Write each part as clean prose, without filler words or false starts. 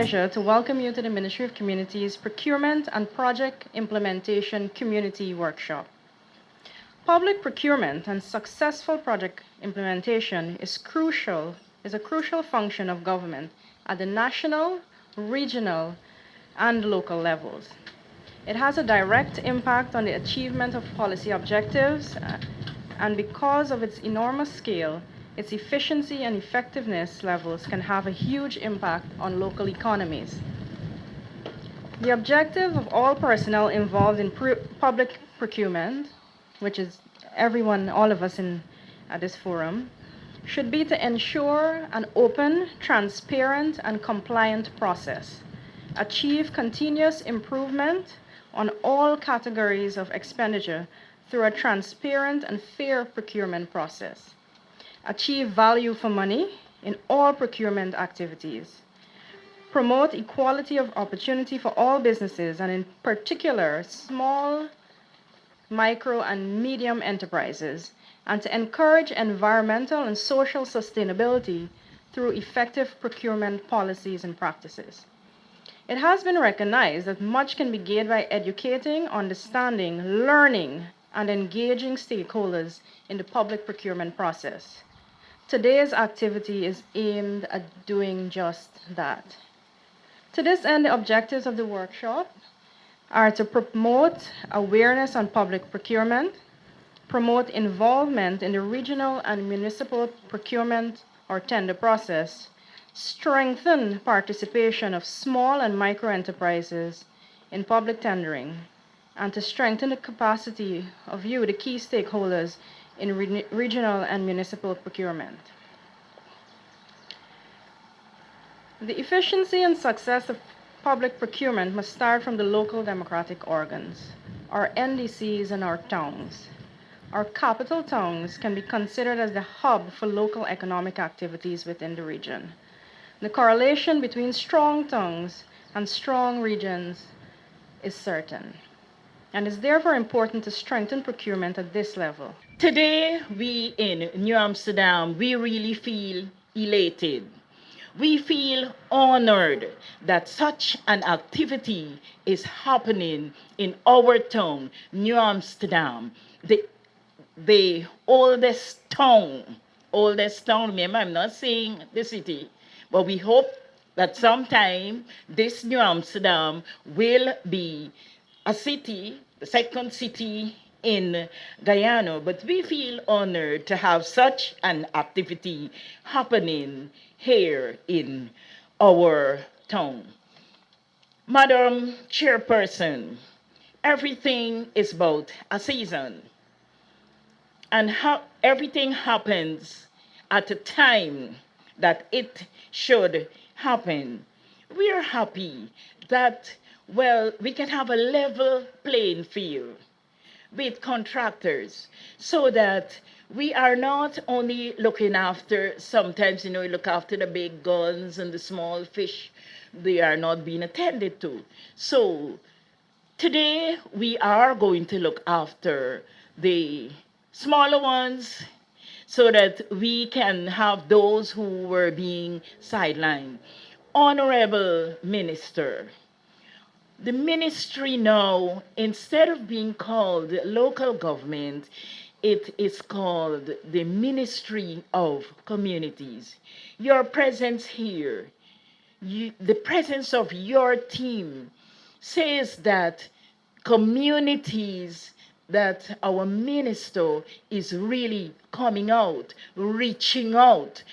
pleasure to welcome you to the Ministry of Communities Procurement and Project Implementation Community Workshop. Public procurement and successful project implementation is a crucial function of government at the national, regional, and local levels. It has a direct impact on the achievement of policy objectives, and because of its enormous scale, its efficiency and effectiveness levels can have a huge impact on local economies. The objective of all personnel involved in public procurement, which is everyone, all of us at this forum, should be to ensure an open, transparent, and compliant process, achieve continuous improvement on all categories of expenditure through a transparent and fair procurement process, achieve value for money in all procurement activities, promote equality of opportunity for all businesses, and in particular, small, micro, and medium enterprises, and to encourage environmental and social sustainability through effective procurement policies and practices. It has been recognized that much can be gained by educating, understanding, learning, and engaging stakeholders in the public procurement process. Today's activity is aimed at doing just that. To this end, the objectives of the workshop are to promote awareness on public procurement, promote involvement in the regional and municipal procurement or tender process, strengthen participation of small and micro enterprises in public tendering, and to strengthen the capacity of you, the key stakeholders, in regional and municipal procurement. The efficiency and success of public procurement must start from the local democratic organs, our NDCs and our towns. Our capital towns can be considered as the hub for local economic activities within the region. The correlation between strong towns and strong regions is certain, and it's therefore important to strengthen procurement at this level. Today, we in New Amsterdam, we really feel elated. We feel honored that such an activity is happening in our town, New Amsterdam, the oldest town. Remember, I'm not saying the city, but we hope that sometime this New Amsterdam will be a city, the second city in Guyana, but we feel honored to have such an activity happening here in our town. Madam Chairperson, everything is about a season, and everything happens at a time that it should happen. We are happy that, we can have a level playing field with contractors so that we are not only looking after, sometimes, we look after the big guns and the small fish, they are not being attended to. So today we are going to look after the smaller ones so that we can have those who were being sidelined. Honorable Minister, the ministry now, instead of being called local government, it is called the Ministry of Communities. Your presence here, the presence of your team says that communities, that our minister is really coming out, reaching out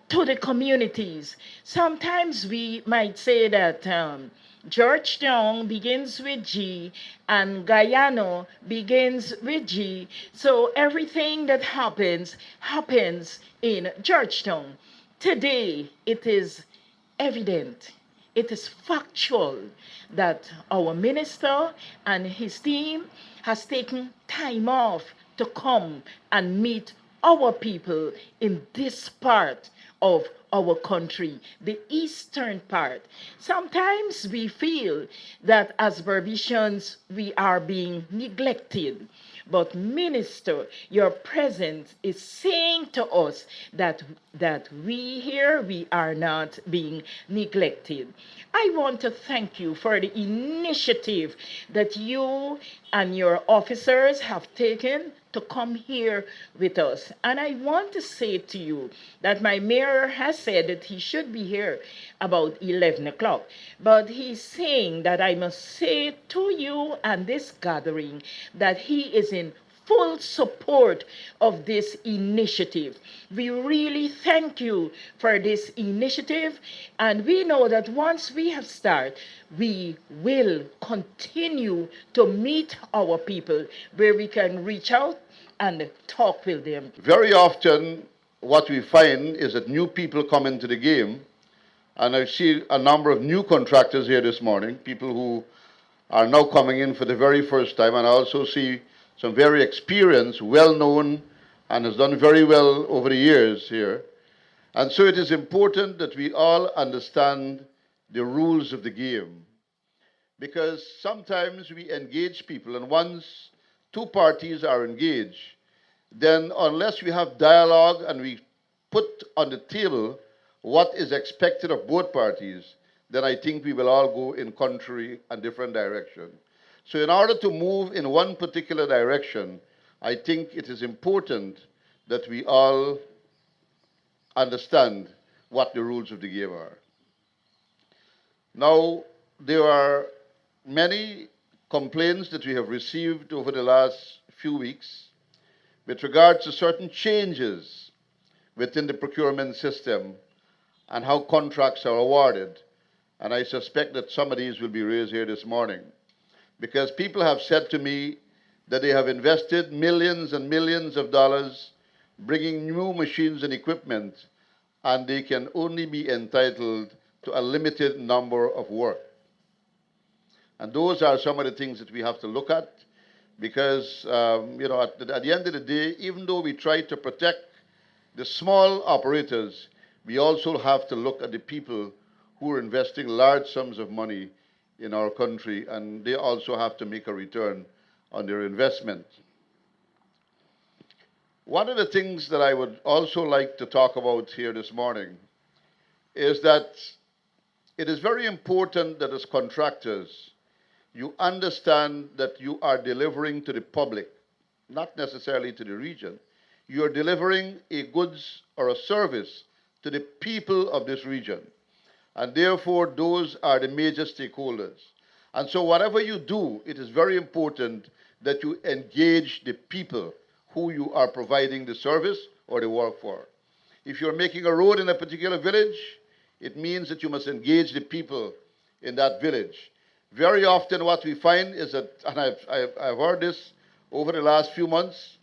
to the communities. Sometimes we might say that Georgetown begins with G and Guyana begins with G. So everything that happens in Georgetown. Today, it is evident, it is factual that our minister and his team has taken time off to come and meet our people in this part of our country, the eastern part. Sometimes we feel that as Barbicians, we are being neglected. But Minister, your presence is saying to us that we here, we are not being neglected. I want to thank you for the initiative that you and your officers have taken to come here with us. And I want to say to you that my mayor has said that he should be here about 11 o'clock. But he's saying that I must say to you and this gathering that he is in full support of this initiative. We really thank you for this initiative, and we know that once we have started, we will continue to meet our people where we can reach out and talk with them. Very often, what we find is that new people come into the game, and I see a number of new contractors here this morning, people who are now coming in for the very first time, and I also see some very experienced, well-known, and has done very well over the years here. And so it is important that we all understand the rules of the game, because sometimes we engage people, and once two parties are engaged, then unless we have dialogue and we put on the table what is expected of both parties, then I think we will all go in contrary and different direction. So in order to move in one particular direction, I think it is important that we all understand what the rules of the game are. Now, there are many complaints that we have received over the last few weeks with regards to certain changes within the procurement system and how contracts are awarded. And I suspect that some of these will be raised here this morning, because people have said to me that they have invested millions and millions of dollars bringing new machines and equipment, and they can only be entitled to a limited number of work. And those are some of the things that we have to look at, because at the end of the day, even though we try to protect the small operators, we also have to look at the people who are investing large sums of money in our country, and they also have to make a return on their investment. One of the things that I would also like to talk about here this morning is that it is very important that as contractors, you understand that you are delivering to the public, not necessarily to the region. You are delivering a goods or a service to the people of this region. And therefore, those are the major stakeholders. And so whatever you do, it is very important that you engage the people who you are providing the service or the work for. If you're making a road in a particular village, it means that you must engage the people in that village. Very often what we find is that, and I've heard this over the last few months,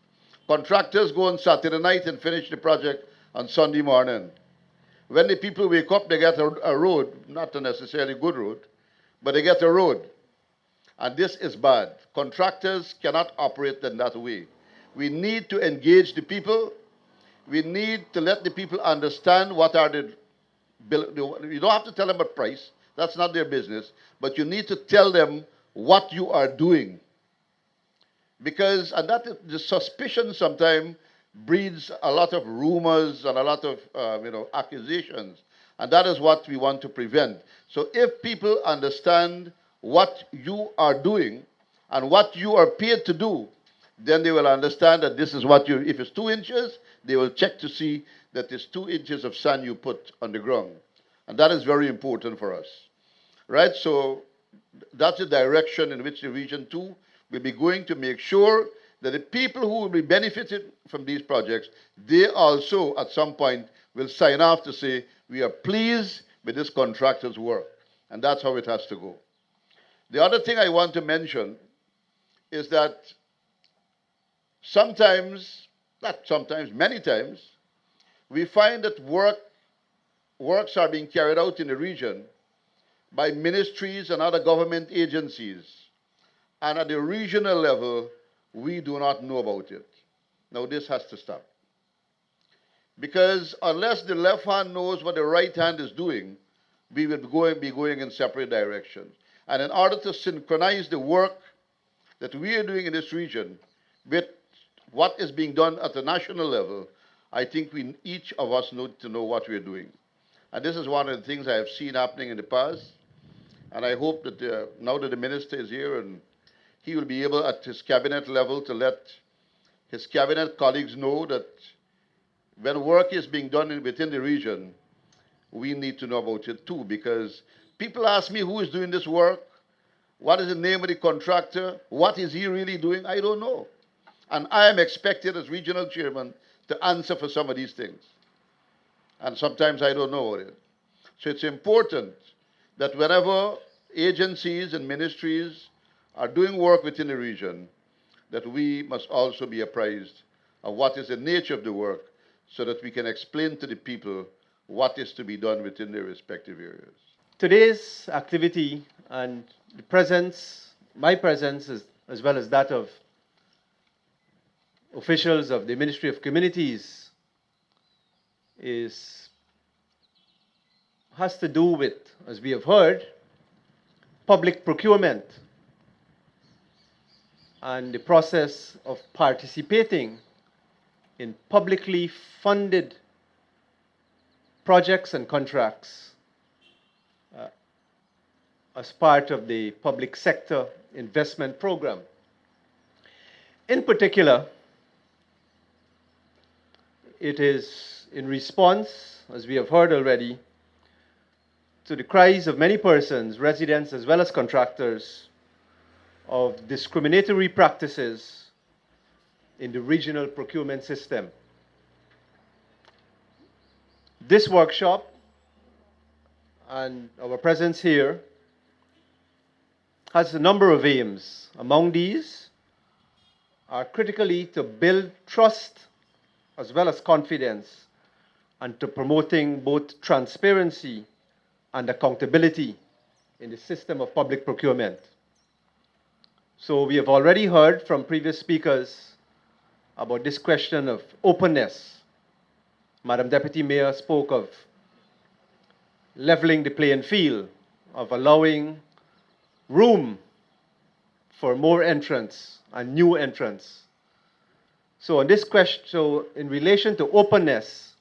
contractors go on Saturday night and finish the project on Sunday morning. When the people wake up, they get a road, not a necessarily good road, but they get a road. And this is bad. Contractors cannot operate in that way. We need to engage the people. We need to let the people understand what are the bill. You don't have to tell them a price. That's not their business. But you need to tell them what you are doing. Because, and that the suspicion sometimes breeds a lot of rumors and a lot of accusations, and that is what we want to prevent. So if people understand what you are doing and what you are paid to do, then they will understand that this is what you, if it's 2 inches, they will check to see that it's 2 inches of sand you put on the ground. And that is very important for us. Right? So that's the direction in which the Region 2 will be going, to make sure that the people who will be benefited from these projects, they also at some point will sign off to say, we are pleased with this contractor's work. And that's how it has to go. The other thing I want to mention is that sometimes, not sometimes, many times, we find that works are being carried out in the region by ministries and other government agencies. And at the regional level, we do not know about it. Now, this has to stop. Because unless the left hand knows what the right hand is doing, we will be going in separate directions. And in order to synchronize the work that we are doing in this region, with what is being done at the national level, I think each of us need to know what we're doing. And this is one of the things I have seen happening in the past. And I hope that now that the minister is here, and he will be able at his cabinet level to let his cabinet colleagues know that when work is being done within the region, we need to know about it too. Because people ask me who is doing this work, what is the name of the contractor, what is he really doing? I don't know. And I am expected as regional chairman to answer for some of these things. And sometimes I don't know it. So it's important that whenever agencies and ministries are doing work within the region, that we must also be apprised of what is the nature of the work so that we can explain to the people what is to be done within their respective areas. Today's activity and the presence, my presence, as well as that of officials of the Ministry of Communities, has to do with, as we have heard, public procurement and the process of participating in publicly funded projects and contracts as part of the public sector investment program. In particular, it is in response, as we have heard already, to the cries of many persons, residents as well as contractors, of discriminatory practices in the regional procurement system. This workshop and our presence here has a number of aims. Among these are critically to build trust as well as confidence, and to promoting both transparency and accountability in the system of public procurement. So we have already heard from previous speakers about this question of openness. Madam Deputy Mayor spoke of leveling the playing field, of allowing room for more entrants and new entrants. So on this question, so in relation to openness,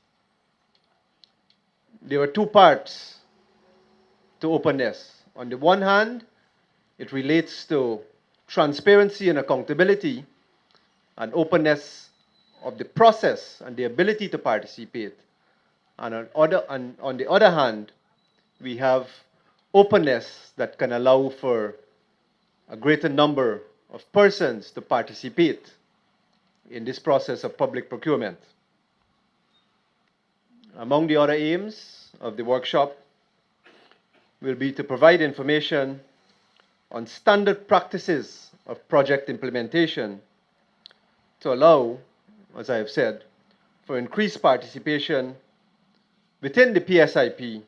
there are two parts to openness. On the one hand, it relates to transparency and accountability and openness of the process and the ability to participate. And on the other hand, we have openness that can allow for a greater number of persons to participate in this process of public procurement. Among the other aims of the workshop will be to provide information on standard practices of project implementation to allow, as I have said, for increased participation within the PSIP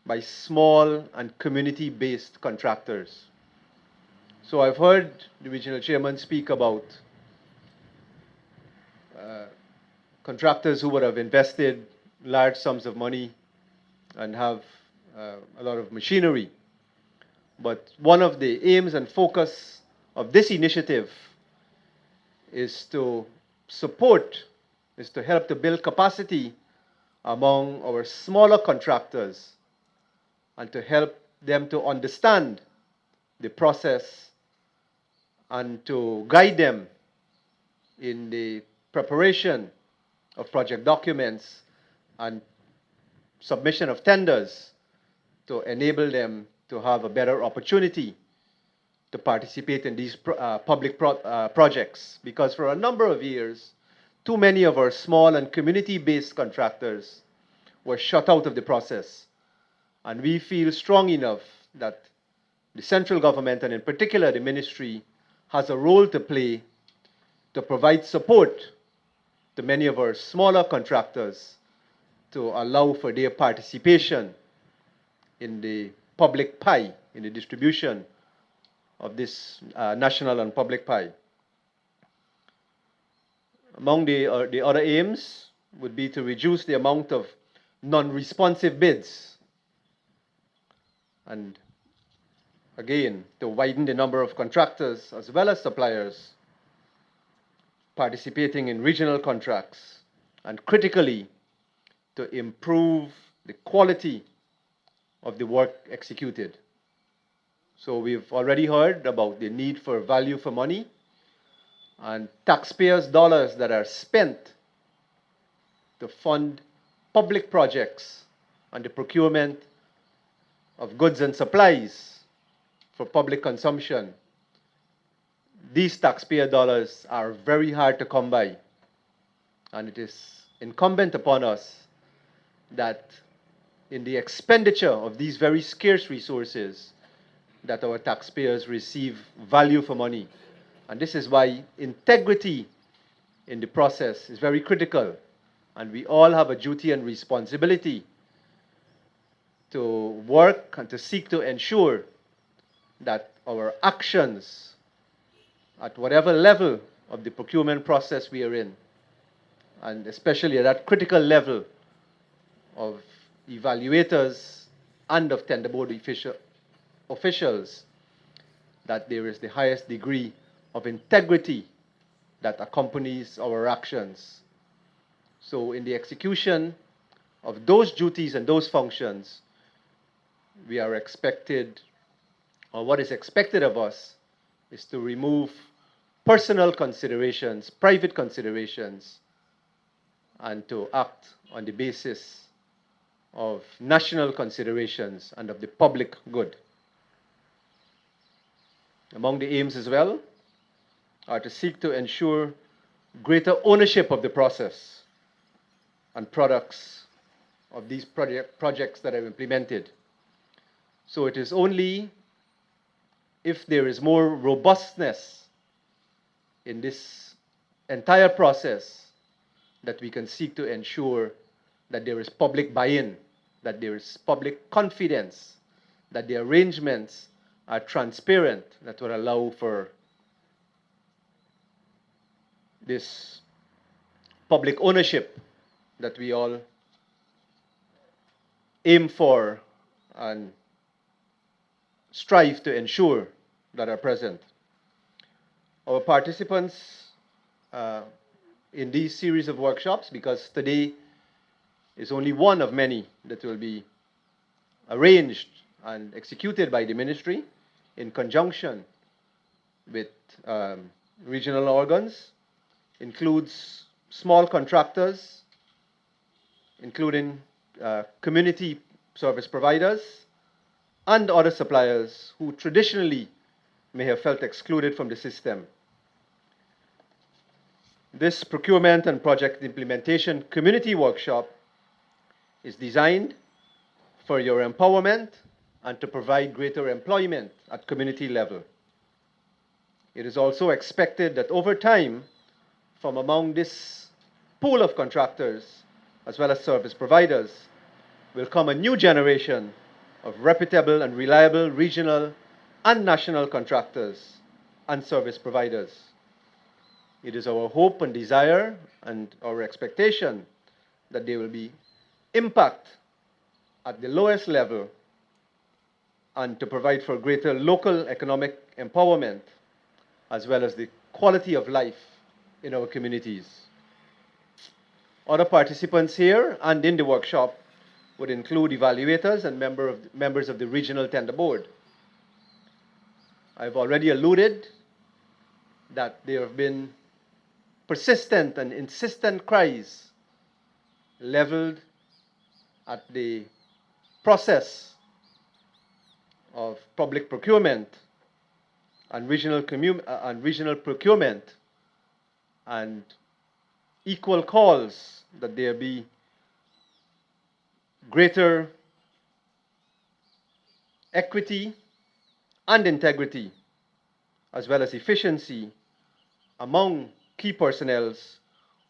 by small and community-based contractors. So I've heard the regional chairman speak about contractors who would have invested large sums of money and have a lot of machinery. But one of the aims and focus of this initiative is to support, is to help to build capacity among our smaller contractors and to help them to understand the process and to guide them in the preparation of project documents and submission of tenders to enable them to have a better opportunity to participate in these public projects. Because for a number of years, too many of our small and community-based contractors were shut out of the process. And we feel strong enough that the central government, and in particular the ministry, has a role to play to provide support to many of our smaller contractors to allow for their participation in the public pie, in the distribution of this national and public pie. Among the other aims would be to reduce the amount of non-responsive bids, and again, to widen the number of contractors as well as suppliers participating in regional contracts, and critically, to improve the quality of the work executed. So we've already heard about the need for value for money and taxpayers' dollars that are spent to fund public projects and the procurement of goods and supplies for public consumption. These taxpayer dollars are very hard to come by, and it is incumbent upon us that in the expenditure of these very scarce resources, that our taxpayers receive value for money. And this is why integrity in the process is very critical, and we all have a duty and responsibility to work and to seek to ensure that our actions at whatever level of the procurement process we are in, and especially at that critical level of evaluators and of tender board officials, that there is the highest degree of integrity that accompanies our actions. So in the execution of those duties and those functions, we are expected, or what is expected of us, is to remove personal considerations, private considerations, and to act on the basis of national considerations and of the public good. Among the aims as well are to seek to ensure greater ownership of the process and products of these projects that are implemented. So it is only if there is more robustness in this entire process that we can seek to ensure that there is public buy-in, that there is public confidence, that the arrangements are transparent, that will allow for this public ownership that we all aim for and strive to ensure that are present. Our participants in these series of workshops, because today is only one of many that will be arranged and executed by the ministry in conjunction with regional organs, includes small contractors, including community service providers, and other suppliers who traditionally may have felt excluded from the system. This procurement and project implementation community workshop is designed for your empowerment and to provide greater employment at community level. It is also expected that over time, from among this pool of contractors, as well as service providers, will come a new generation of reputable and reliable regional and national contractors and service providers. It is our hope and desire and our expectation that there will be impact at the lowest level and to provide for greater local economic empowerment as well as the quality of life in our communities. Other participants here and in the workshop would include evaluators and members of the Regional Tender Board. I've already alluded that there have been persistent and insistent cries leveled at the process of public procurement and regional procurement, and equal calls that there be greater equity and integrity as well as efficiency among key personnel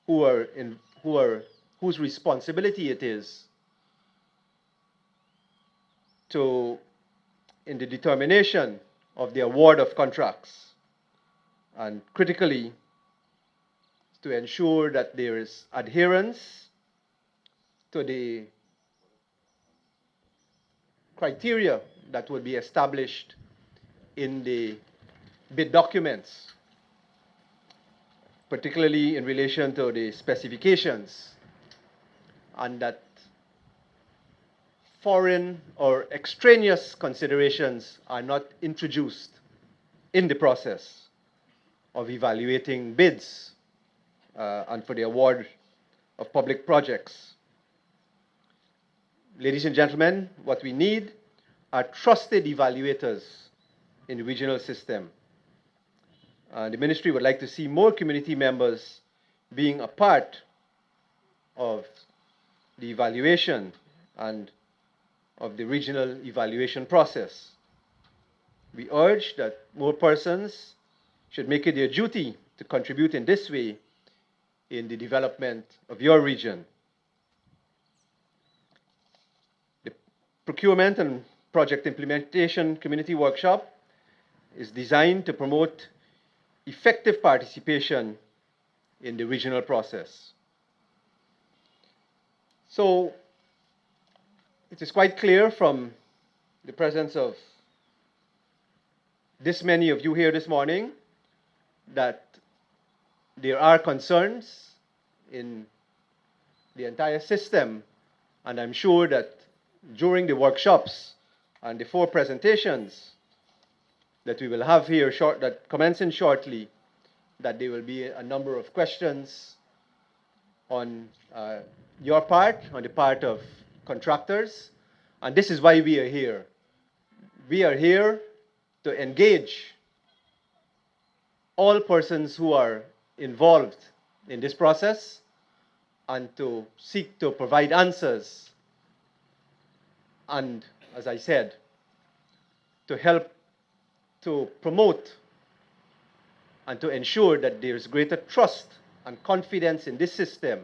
whose responsibility it is in the determination of the award of contracts, and critically to ensure that there is adherence to the criteria that will be established in the bid documents. particularly in relation to the specifications, and that foreign or extraneous considerations are not introduced in the process of evaluating bids and for the award of public projects. Ladies and gentlemen, what we need are trusted evaluators in the regional system. The ministry would like to see more community members being a part of the evaluation and of the regional evaluation process. We urge that more persons should make it their duty to contribute in this way in the development of your region. The Procurement and Project Implementation Community Workshop is designed to promote effective participation in the regional process. So, it is quite clear from the presence of this many of you here this morning that there are concerns in the entire system, and I'm sure that during the workshops and the 4 presentations that we will have here that commencing shortly, that there will be a number of questions on your part, on the part of contractors, and this is why we are here. We are here to engage all persons who are involved in this process and to seek to provide answers and, as I said, to help to promote and to ensure that there is greater trust and confidence in this system,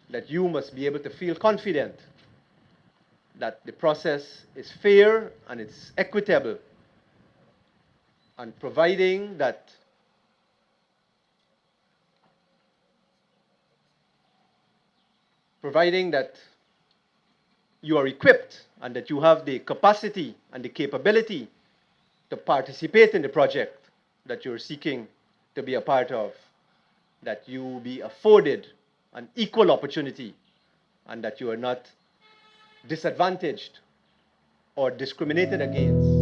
that you must be able to feel confident that the process is fair and it's equitable, and providing that you are equipped and that you have the capacity and the capability to participate in the project that you're seeking to be a part of, that you be afforded an equal opportunity and that you are not disadvantaged or discriminated against